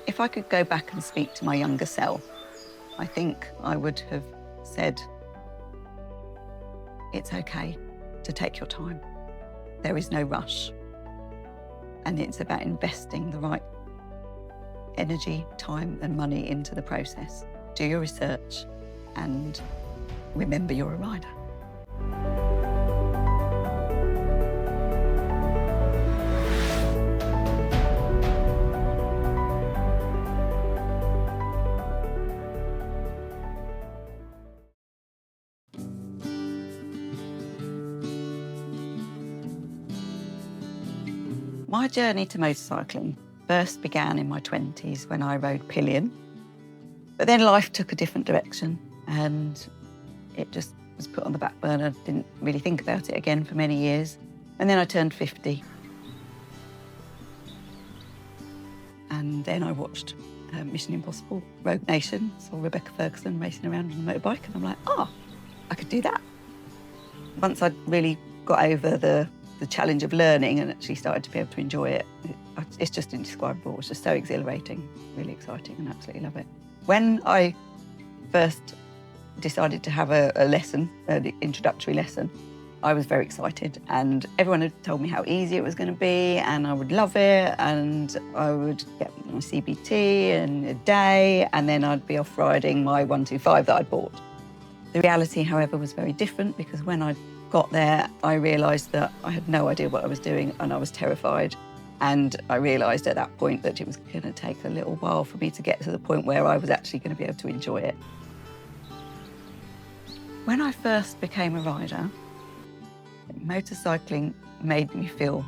If I could go back and speak to my younger self, I think I would have said, it's okay to take your time. There is no rush. And it's about investing the right energy, time and money into the process. Do your research and remember you're a rider. My journey to motorcycling first began in my 20s when I rode pillion. But then life took a different direction and it just was put on the back burner. Didn't really think about it again for many years. And then I turned 50. And then I watched Mission Impossible, Rogue Nation, saw Rebecca Ferguson racing around on a motorbike, and I'm like, I could do that. Once I'd really got over the challenge of learning and actually started to be able to enjoy it, it's just indescribable. It's just so exhilarating, really exciting, and absolutely love it. When I first decided to have a lesson, the introductory lesson, I was very excited, and everyone had told me how easy it was going to be and I would love it, and I would get my CBT in a day and then I'd be off riding my 125 that I'd bought. The reality, however, was very different, because when I got there, I realised that I had no idea what I was doing and I was terrified. And I realised at that point that it was going to take a little while for me to get to the point where I was actually going to be able to enjoy it. When I first became a rider, motorcycling made me feel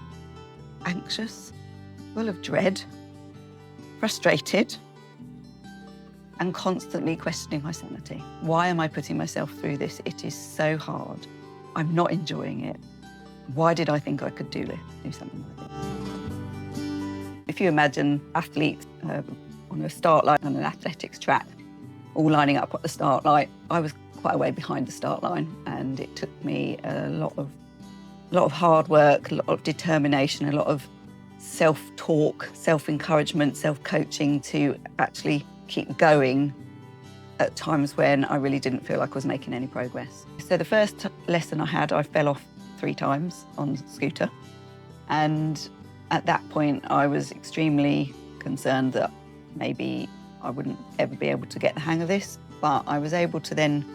anxious, full of dread, frustrated, and constantly questioning my sanity. Why am I putting myself through this? It is so hard. I'm not enjoying it. Why did I think I could do something like this? If you imagine athletes on a start line on an athletics track, all lining up at the start line, I was quite a way behind the start line, and it took me a lot of hard work, a lot of determination, a lot of self-talk, self-encouragement, self-coaching to actually keep going at times when I really didn't feel like I was making any progress. So the first lesson I had, I fell off 3 times on a scooter. And at that point, I was extremely concerned that maybe I wouldn't ever be able to get the hang of this. But I was able to then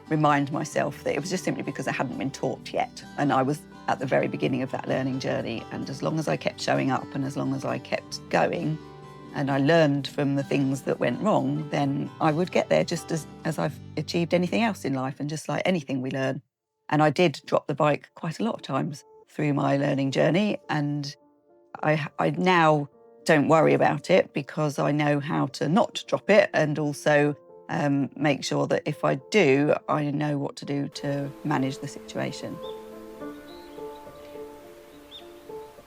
remind myself that it was just simply because I hadn't been taught yet. And I was at the very beginning of that learning journey. And as long as I kept showing up and as long as I kept going, and I learned from the things that went wrong, then I would get there just as I've achieved anything else in life, and just like anything we learn. And I did drop the bike quite a lot of times through my learning journey, and I now don't worry about it because I know how to not drop it, and also make sure that if I do, I know what to do to manage the situation.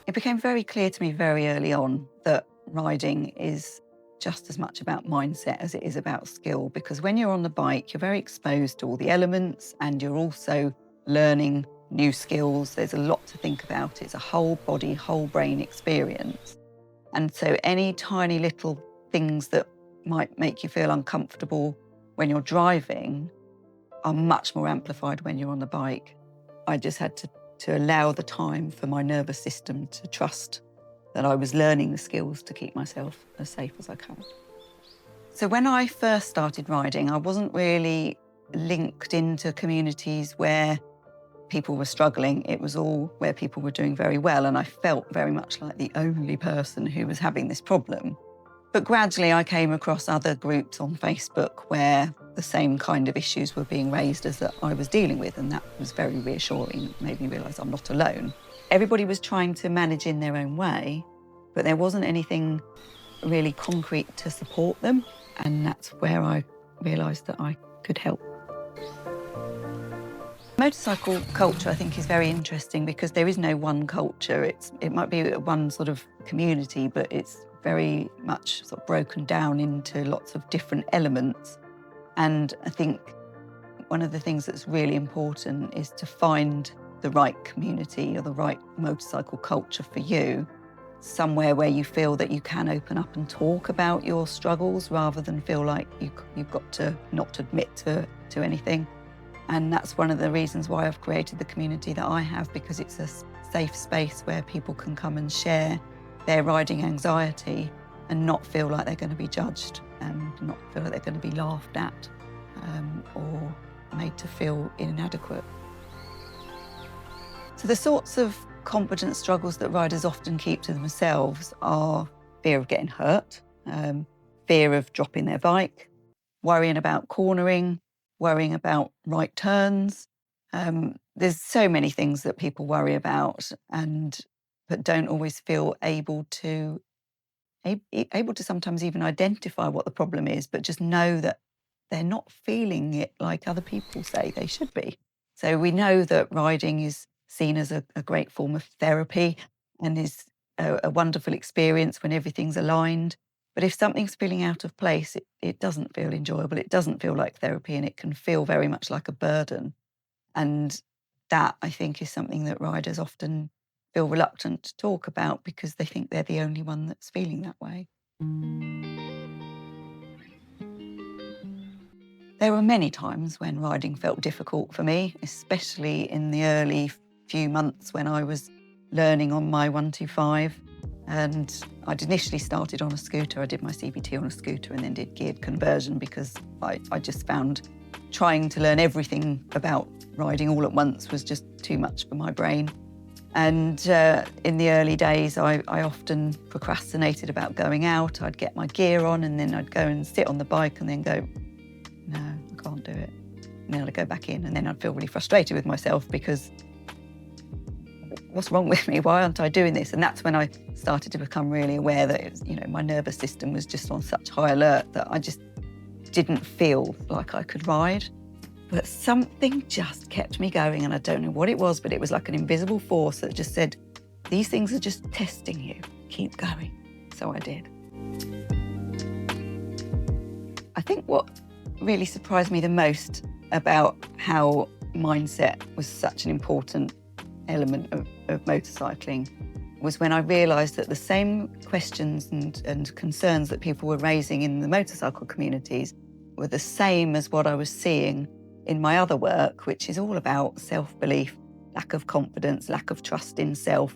It became very clear to me very early on that riding is just as much about mindset as it is about skill, because when you're on the bike, you're very exposed to all the elements and you're also learning new skills. There's a lot to think about. It's a whole body, whole brain experience. And so any tiny little things that might make you feel uncomfortable when you're driving are much more amplified when you're on the bike. I just had to allow the time for my nervous system to trust that I was learning the skills to keep myself as safe as I can. So when I first started riding, I wasn't really linked into communities where people were struggling. It was all where people were doing very well, and I felt very much like the only person who was having this problem. But gradually I came across other groups on Facebook where the same kind of issues were being raised as that I was dealing with, and that was very reassuring. It made me realise I'm not alone. Everybody was trying to manage in their own way, but there wasn't anything really concrete to support them, and that's where I realised that I could help. Motorcycle culture, I think, is very interesting because there is no one culture. It might be one sort of community, but it's very much sort of broken down into lots of different elements. And I think one of the things that's really important is to find the right community or the right motorcycle culture for you, somewhere where you feel that you can open up and talk about your struggles rather than feel like you've got to not admit to anything. And that's one of the reasons why I've created the community that I have, because it's a safe space where people can come and share their riding anxiety and not feel like they're going to be judged and not feel like they're going to be laughed at or made to feel inadequate. So the sorts of confidence struggles that riders often keep to themselves are fear of getting hurt, fear of dropping their bike, worrying about cornering, worrying about right turns. There's so many things that people worry about but don't always feel able to sometimes even identify what the problem is, but just know that they're not feeling it like other people say they should be. So we know that riding is seen as a great form of therapy and is a wonderful experience when everything's aligned. But if something's feeling out of place, it doesn't feel enjoyable, it doesn't feel like therapy, and it can feel very much like a burden. And that, I think, is something that riders often feel reluctant to talk about because they think they're the only one that's feeling that way. There were many times when riding felt difficult for me, especially in the early few months when I was learning on my 125. And I'd initially started on a scooter. I did my CBT on a scooter and then did geared conversion because I just found trying to learn everything about riding all at once was just too much for my brain. And in the early days, I often procrastinated about going out. I'd get my gear on and then I'd go and sit on the bike and then go, no, I can't do it. And then I'd go back in and then I'd feel really frustrated with myself because what's wrong with me? Why aren't I doing this? And that's when I started to become really aware that it was, my nervous system was just on such high alert that I just didn't feel like I could ride. But something just kept me going, and I don't know what it was, but it was like an invisible force that just said, these things are just testing you. Keep going. So I did. I think what really surprised me the most about how mindset was such an important element of motorcycling was when I realised that the same questions and concerns that people were raising in the motorcycle communities were the same as what I was seeing in my other work, which is all about self-belief, lack of confidence, lack of trust in self,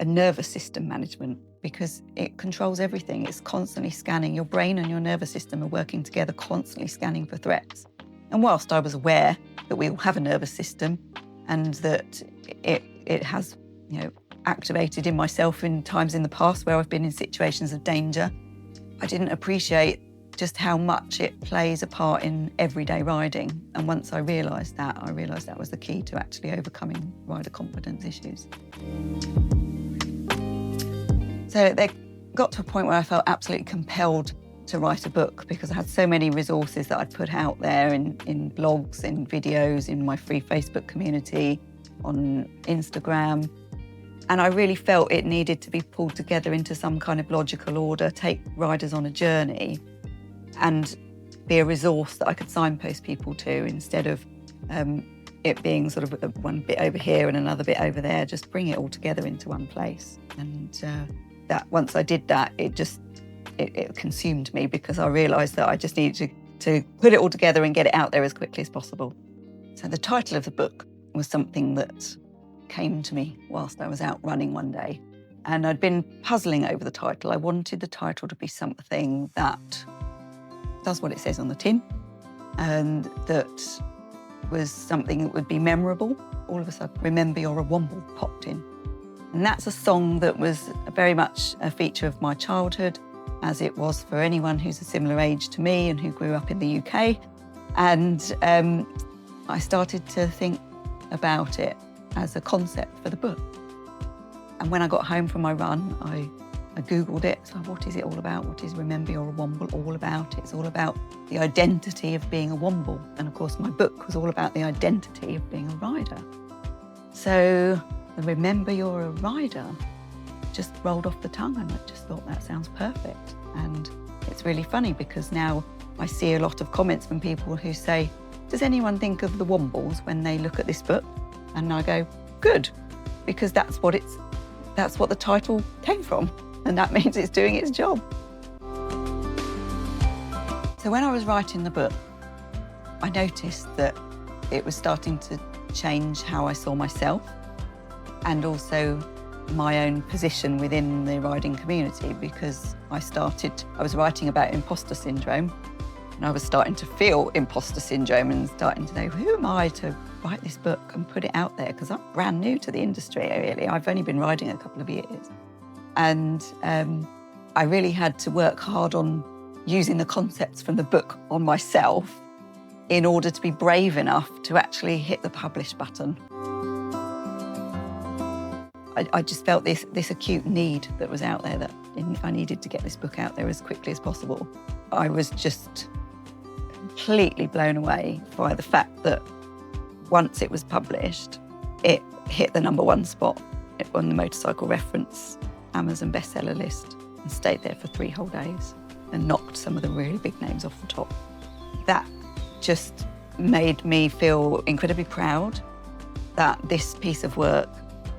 and nervous system management, because it controls everything. It's constantly scanning. Your brain and your nervous system are working together, constantly scanning for threats. And whilst I was aware that we all have a nervous system and that it has, activated in myself in times in the past where I've been in situations of danger, I didn't appreciate just how much it plays a part in everyday riding. And once I realised that was the key to actually overcoming rider confidence issues. So they got to a point where I felt absolutely compelled to write a book because I had so many resources that I'd put out there in blogs, in videos, in my free Facebook community, on Instagram. And I really felt it needed to be pulled together into some kind of logical order, take riders on a journey and be a resource that I could signpost people to instead of it being sort of one bit over here and another bit over there, just bring it all together into one place. And that once I did that, it consumed me because I realised that I just needed to put it all together and get it out there as quickly as possible. So the title of the book was something that came to me whilst I was out running one day. And I'd been puzzling over the title. I wanted the title to be something that does what it says on the tin and that was something that would be memorable. All of a sudden, Remember You're a Womble popped in. And that's a song that was very much a feature of my childhood, as it was for anyone who's a similar age to me and who grew up in the UK. And I started to think about it as a concept for the book. And when I got home from my run, I Googled it. So what is it all about? What is Remember You're a Womble all about? It's all about the identity of being a womble. And of course, my book was all about the identity of being a rider. So the Remember You're a Rider just rolled off the tongue, and I just thought that sounds perfect. And it's really funny because now I see a lot of comments from people who say, does anyone think of the wombles when they look at this book? And I go, good, because that's what the title came from. and that means it's doing its job. So when I was writing the book, I noticed that it was starting to change how I saw myself and also my own position within the riding community, because I was writing about imposter syndrome, and I was starting to feel imposter syndrome and starting to know, who am I to write this book and put it out there? Because I'm brand new to the industry, really. I've only been riding a couple of years. And I really had to work hard on using the concepts from the book on myself in order to be brave enough to actually hit the publish button. I just felt this acute need that was out there, that I needed to get this book out there as quickly as possible. I was just completely blown away by the fact that once it was published, it hit the #1 spot on the Motorcycle Reference Amazon bestseller list and stayed there for 3 whole days and knocked some of the really big names off the top. That just made me feel incredibly proud that this piece of work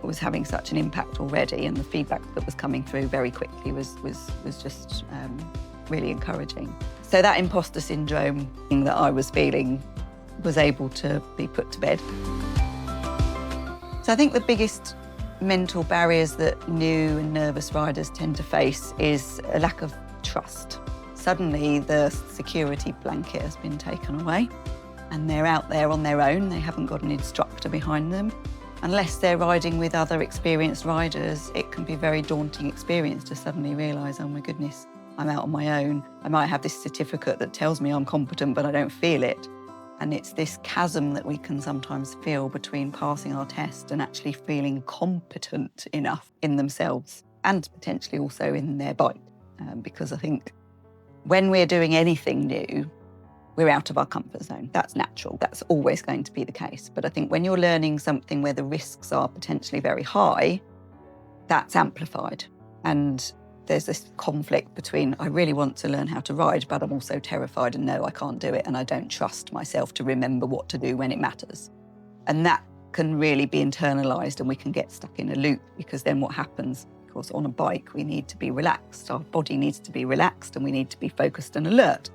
was having such an impact already, and the feedback that was coming through very quickly was just really encouraging. So that imposter syndrome thing that I was feeling was able to be put to bed. So I think the biggest mental barriers that new and nervous riders tend to face is a lack of trust. Suddenly the security blanket has been taken away and they're out there on their own. They haven't got an instructor behind them. Unless they're riding with other experienced riders, it can be a very daunting experience to suddenly realise, oh my goodness, I'm out on my own. I might have this certificate that tells me I'm competent, but I don't feel it. And it's this chasm that we can sometimes feel between passing our test and actually feeling competent enough in themselves and potentially also in their bike. Because I think when we're doing anything new, we're out of our comfort zone. That's natural. That's always going to be the case. But I think when you're learning something where the risks are potentially very high, that's amplified. And there's this conflict between, I really want to learn how to ride, but I'm also terrified and know I can't do it, and I don't trust myself to remember what to do when it matters. And that can really be internalised, and we can get stuck in a loop, because then what happens, of course, on a bike, we need to be relaxed. Our body needs to be relaxed and we need to be focused and alert.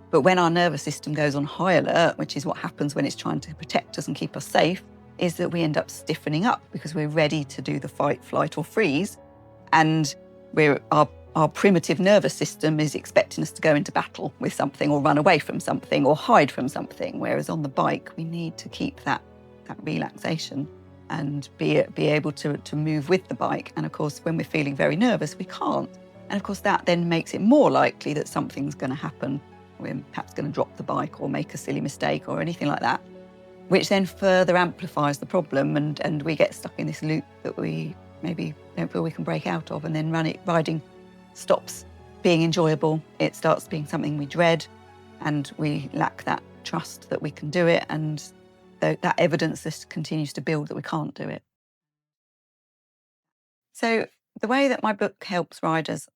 But when our nervous system goes on high alert, which is what happens when it's trying to protect us and keep us safe, is that we end up stiffening up because we're ready to do the fight, flight or freeze. And our primitive nervous system is expecting us to go into battle with something or run away from something or hide from something. Whereas on the bike, we need to keep that relaxation and be able to move with the bike. And of course, when we're feeling very nervous, we can't. And of course, that then makes it more likely that something's going to happen. We're perhaps going to drop the bike or make a silly mistake or anything like that, which then further amplifies the problem, and we get stuck in this loop that we maybe don't feel we can break out of, and then riding stops being enjoyable. It starts being something we dread, and we lack that trust that we can do it, and that evidence just continues to build that we can't do it. So the way that my book helps riders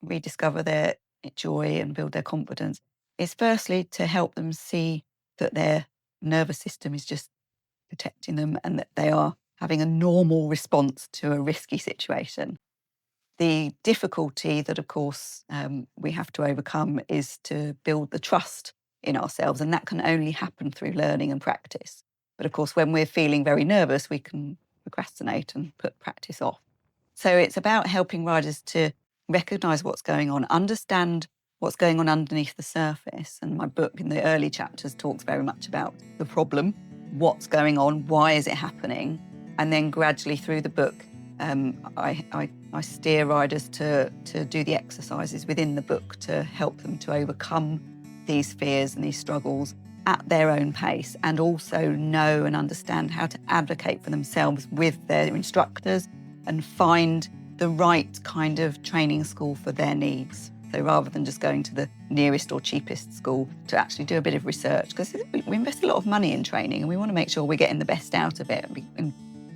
rediscover their joy and build their confidence is firstly to help them see that their nervous system is just protecting them and that they are having a normal response to a risky situation. The difficulty that, of course, we have to overcome is to build the trust in ourselves, and that can only happen through learning and practice. But of course, when we're feeling very nervous, we can procrastinate and put practice off. So it's about helping riders to recognise what's going on, understand what's going on underneath the surface. And my book in the early chapters talks very much about the problem, what's going on, why is it happening? And then gradually through the book, I steer riders to do the exercises within the book to help them to overcome these fears and these struggles at their own pace, and also know and understand how to advocate for themselves with their instructors and find the right kind of training school for their needs. So rather than just going to the nearest or cheapest school, to actually do a bit of research, because we invest a lot of money in training and we want to make sure we're getting the best out of it. And,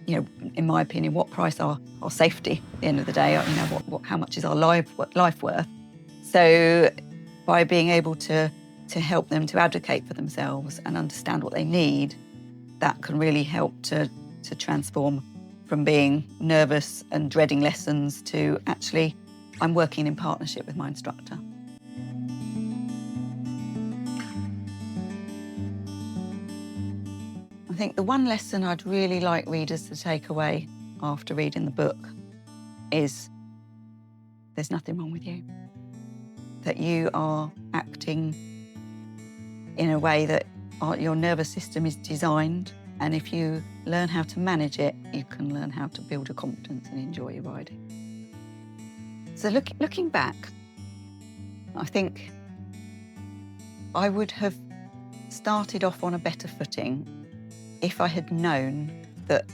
you know, in my opinion, what price our safety at the end of the day? You know, how much is our life worth? So by being able to help them to advocate for themselves and understand what they need, that can really help to transform from being nervous and dreading lessons to actually I'm working in partnership with my instructor. I think the one lesson I'd really like readers to take away after reading the book is there's nothing wrong with you. That you are acting in a way that your nervous system is designed, and if you learn how to manage it, you can learn how to build a confidence and enjoy your riding. So looking back, I think I would have started off on a better footing if I had known that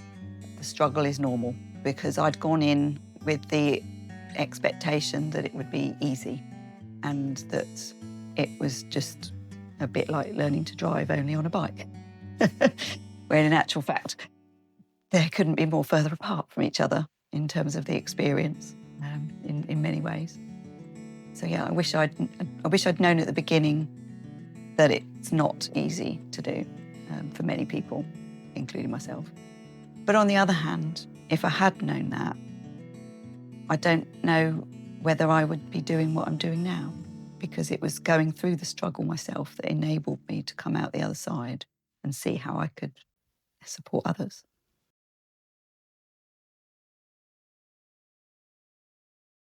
the struggle is normal, because I'd gone in with the expectation that it would be easy and that it was just a bit like learning to drive only on a bike. When in actual fact, they couldn't be more further apart from each other in terms of the experience in many ways. So yeah, I wish I'd known at the beginning that it's not easy to do for many people, including myself. But on the other hand, if I had known that, I don't know whether I would be doing what I'm doing now, because it was going through the struggle myself that enabled me to come out the other side and see how I could support others.